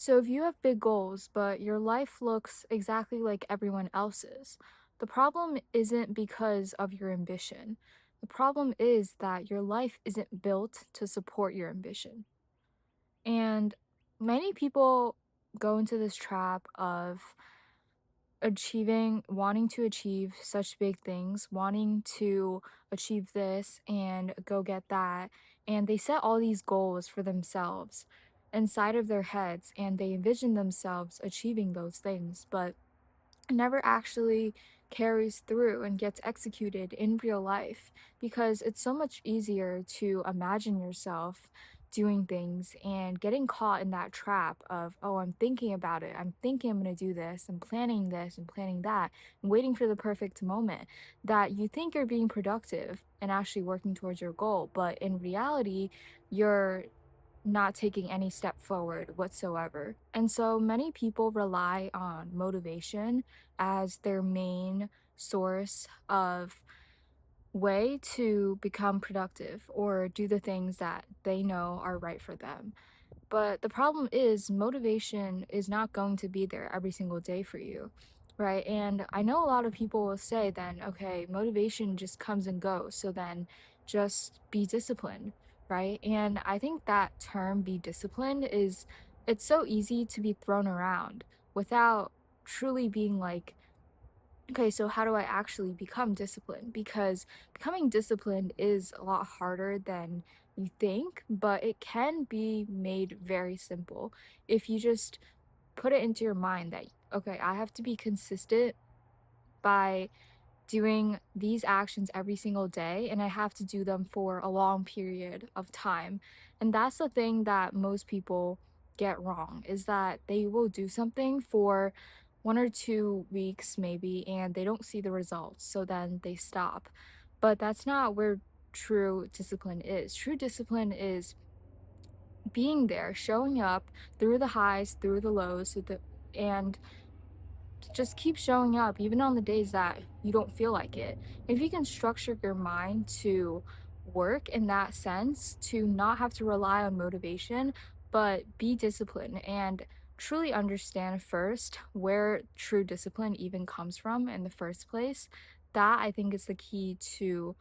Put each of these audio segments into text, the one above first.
So if you have big goals, but your life looks exactly like everyone else's, the problem isn't because of your ambition. The problem is that your life isn't built to support your ambition. And many people go into this trap of wanting to achieve such big things, wanting to achieve this and go get that. And they set all these goals for themselves inside of their heads and they envision themselves achieving those things, but never actually carries through and gets executed in real life because it's so much easier to imagine yourself doing things and getting caught in that trap of, oh, I'm thinking about it. I'm thinking I'm going to do this and planning that, and waiting for the perfect moment that you think you're being productive and actually working towards your goal. But in reality, you're not taking any step forward whatsoever. And so many people rely on motivation as their main source of way to become productive or do the things that they know are right for them. But the problem is, motivation is not going to be there every single day for you, right? And I know a lot of people will say, then, okay, motivation just comes and goes. So then just be disciplined, right? And I think that term, be disciplined, it's so easy to be thrown around without truly being like, okay, so how do I actually become disciplined? Because becoming disciplined is a lot harder than you think, but it can be made very simple if you just put it into your mind that, okay, I have to be consistent by doing these actions every single day, and I have to do them for a long period of time. And that's the thing that most people get wrong is that they will do something for 1 or 2 weeks maybe and they don't see the results. So then they stop. But that's not where true discipline is. True discipline is being there, showing up through the highs, through the lows, and just keep showing up even on the days that you don't feel like it. If you can structure your mind to work in that sense, to not have to rely on motivation, but be disciplined and truly understand first where true discipline even comes from in the first place, that I think is the key to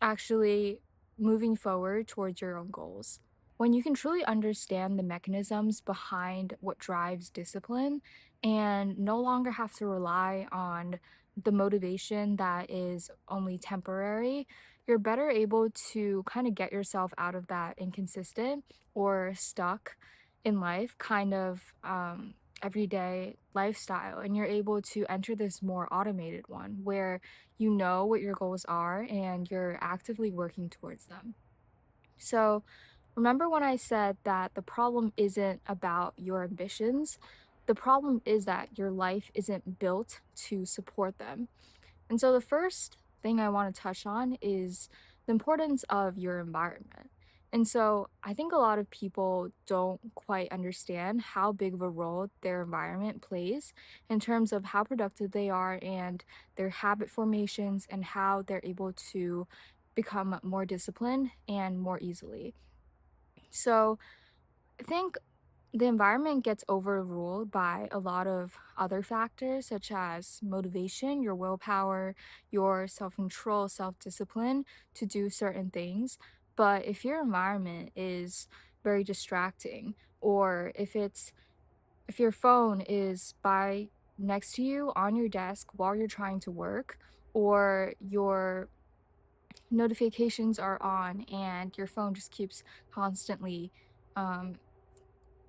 actually moving forward towards your own goals. When you can truly understand the mechanisms behind what drives discipline and no longer have to rely on the motivation that is only temporary, you're better able to kind of get yourself out of that inconsistent or stuck in life kind of everyday lifestyle. And you're able to enter this more automated one where you know what your goals are and you're actively working towards them. So, remember when I said that the problem isn't about your ambitions? The problem is that your life isn't built to support them. And so, the first thing I want to touch on is the importance of your environment. And so, I think a lot of people don't quite understand how big of a role their environment plays in terms of how productive they are and their habit formations and how they're able to become more disciplined and more easily. So, I think the environment gets overruled by a lot of other factors, such as motivation, your willpower, your self control, self discipline to do certain things. But if your environment is very distracting, or if your phone is by next to you on your desk while you're trying to work, or your notifications are on and your phone just keeps constantly um,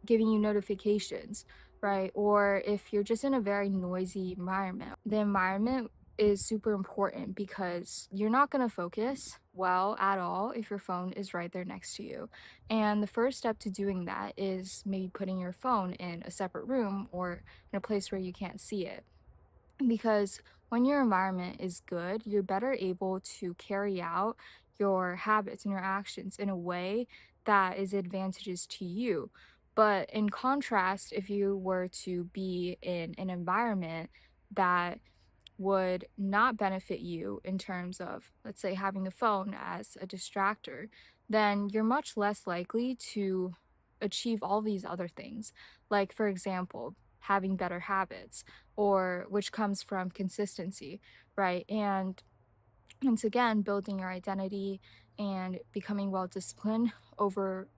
giving you notifications, right? Or if you're just in a very noisy environment, the environment is super important because you're not going to focus well at all if your phone is right there next to you. And the first step to doing that is maybe putting your phone in a separate room or in a place where you can't see it. Because when your environment is good, you're better able to carry out your habits and your actions in a way that is advantageous to you. But in contrast, if you were to be in an environment that would not benefit you in terms of, let's say, having the phone as a distractor, then you're much less likely to achieve all these other things. Like, for example, having better habits, or which comes from consistency, right? And once again, building your identity and becoming well disciplined over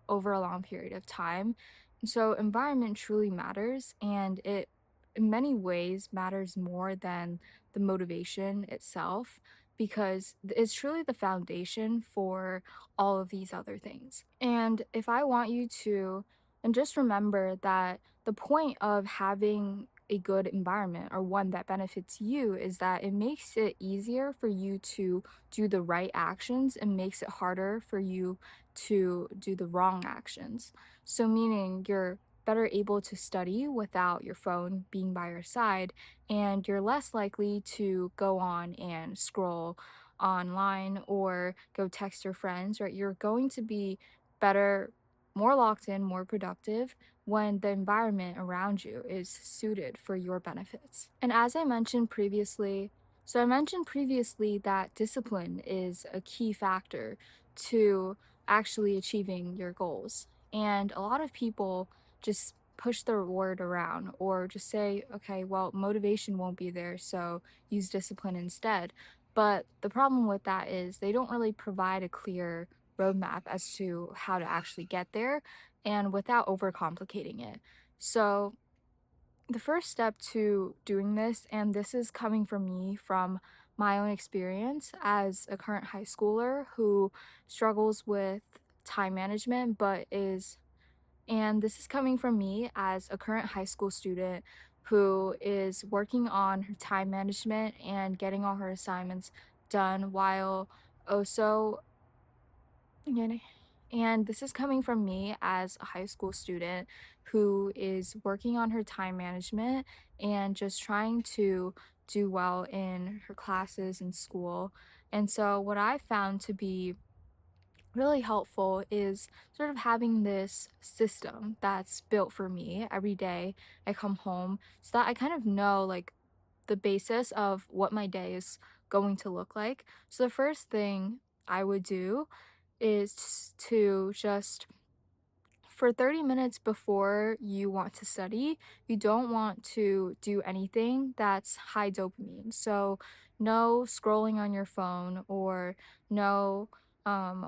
a long period of time. So environment truly matters, and it in many ways matters more than the motivation itself, because it's truly the foundation for all of these other things. And if I want you to, and just remember that the point of having a good environment, or one that benefits you, is that it makes it easier for you to do the right actions and makes it harder for you to do the wrong actions. So, meaning you're better able to study without your phone being by your side, and you're less likely to go on and scroll online or go text your friends, right? You're going to be better, more locked in, more productive when the environment around you is suited for your benefits. And as I mentioned previously, so I mentioned previously that discipline is a key factor to actually achieving your goals. And a lot of people just push their word around, or just say, okay, well, motivation won't be there, so use discipline instead. But the problem with that is they don't really provide a clear roadmap as to how to actually get there, and without overcomplicating it. So, the first step to doing this, and this is coming from me from my own experience as a current high schooler who struggles with time management, and this is coming from me as a current high school student who is working on her time management and getting all her assignments done while also, yeah, and this is coming from me as a high school student who is working on her time management and just trying to do well in her classes in school. And so, what I found to be really helpful is sort of having this system that's built for me every day. I come home so that I kind of know, like, the basis of what my day is going to look like. So, the first thing I would do is to just, for 30 minutes before you want to study, you don't want to do anything that's high dopamine. So, no scrolling on your phone, or no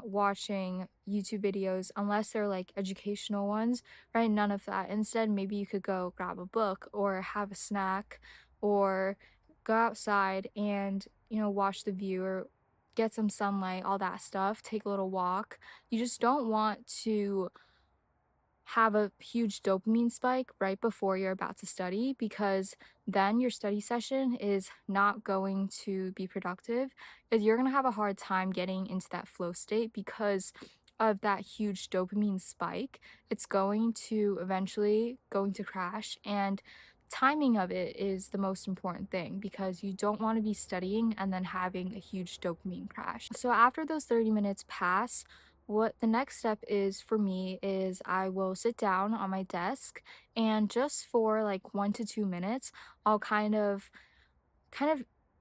watching YouTube videos unless they're like educational ones, right? None of that. Instead, maybe you could go grab a book or have a snack, or go outside and, watch the view, or get some sunlight, all that stuff, take a little walk. You just don't want to have a huge dopamine spike right before you're about to study, because then your study session is not going to be productive, as you're going to have a hard time getting into that flow state because of that huge dopamine spike. It's going to eventually going to crash, and timing of it is the most important thing, because you don't want to be studying and then having a huge dopamine crash. So after those 30 minutes pass, what the next step is for me is I will sit down on my desk, and just for like 1 to 2 minutes, I'll kind of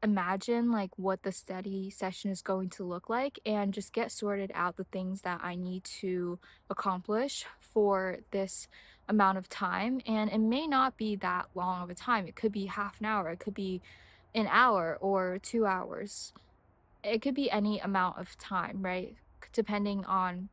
imagine like what the study session is going to look like, and just get sorted out the things that I need to accomplish for this amount of time. And it may not be that long of a time. It could be half an hour, it could be an hour or 2 hours. It could be any amount of time, right? Depending on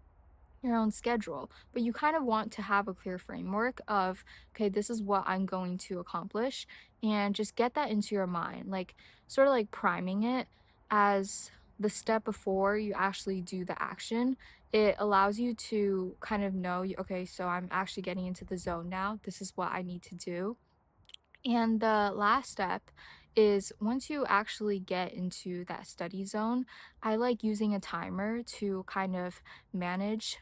your own schedule, but you kind of want to have a clear framework of, okay, this is what I'm going to accomplish, and just get that into your mind, like sort of like priming it as the step before you actually do the action. It allows you to kind of know, okay, so I'm actually getting into the zone now. This is what I need to do. And the last step is, once you actually get into that study zone, I like using a timer to kind of manage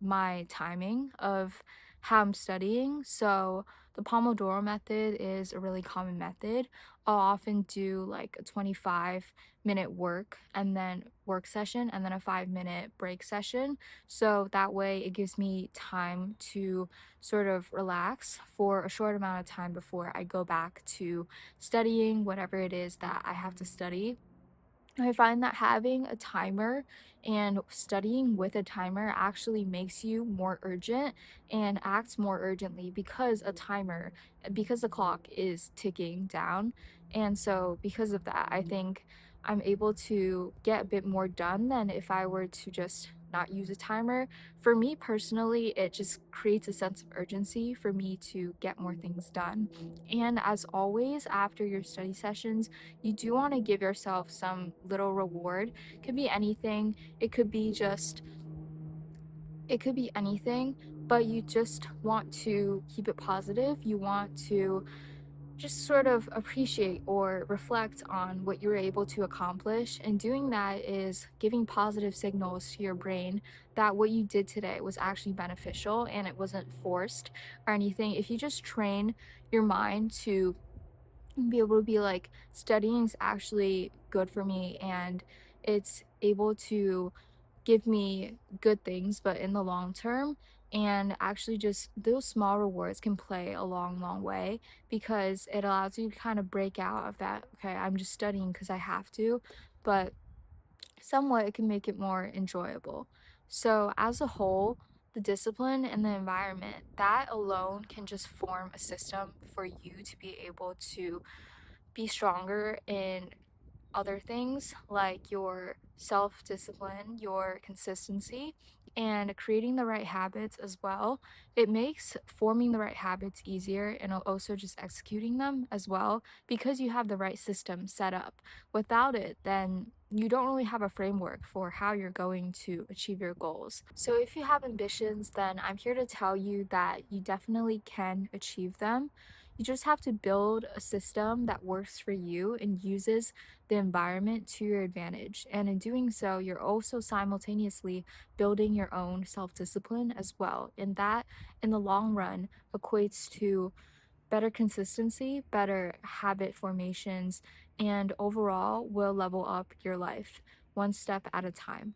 my timing of how I'm studying. So the Pomodoro method is a really common method. I'll often do like a 25-minute work session, and then a 5-minute break session. So that way it gives me time to sort of relax for a short amount of time before I go back to studying whatever it is that I have to study. I find that having a timer and studying with a timer actually makes you more urgent and acts more urgently because because the clock is ticking down. And so, because of that, I think I'm able to get a bit more done than if I were to just not use a timer. For me personally, it just creates a sense of urgency for me to get more things done. And as always, after your study sessions, you do want to give yourself some little reward. Could be anything. It could be anything, but you just want to keep it positive. You want to just sort of appreciate or reflect on what you were able to accomplish. And doing that is giving positive signals to your brain that what you did today was actually beneficial and it wasn't forced or anything. If you just train your mind to be able to be like, studying is actually good for me and it's able to give me good things, but in the long term. And actually, just those small rewards can play a long, long way because it allows you to kind of break out of that. Okay, I'm just studying because I have to, but somewhat it can make it more enjoyable. So, as a whole, the discipline and the environment that alone can just form a system for you to be able to be stronger in other things like your self discipline, your consistency, and creating the right habits as well. It makes forming the right habits easier and also just executing them as well because you have the right system set up. Without it, then you don't really have a framework for how you're going to achieve your goals. So, if you have ambitions, then I'm here to tell you that you definitely can achieve them. You just have to build a system that works for you and uses the environment to your advantage. And in doing so, you're also simultaneously building your own self discipline as well. And that, in the long run, equates to better consistency, better habit formations, and overall will level up your life one step at a time.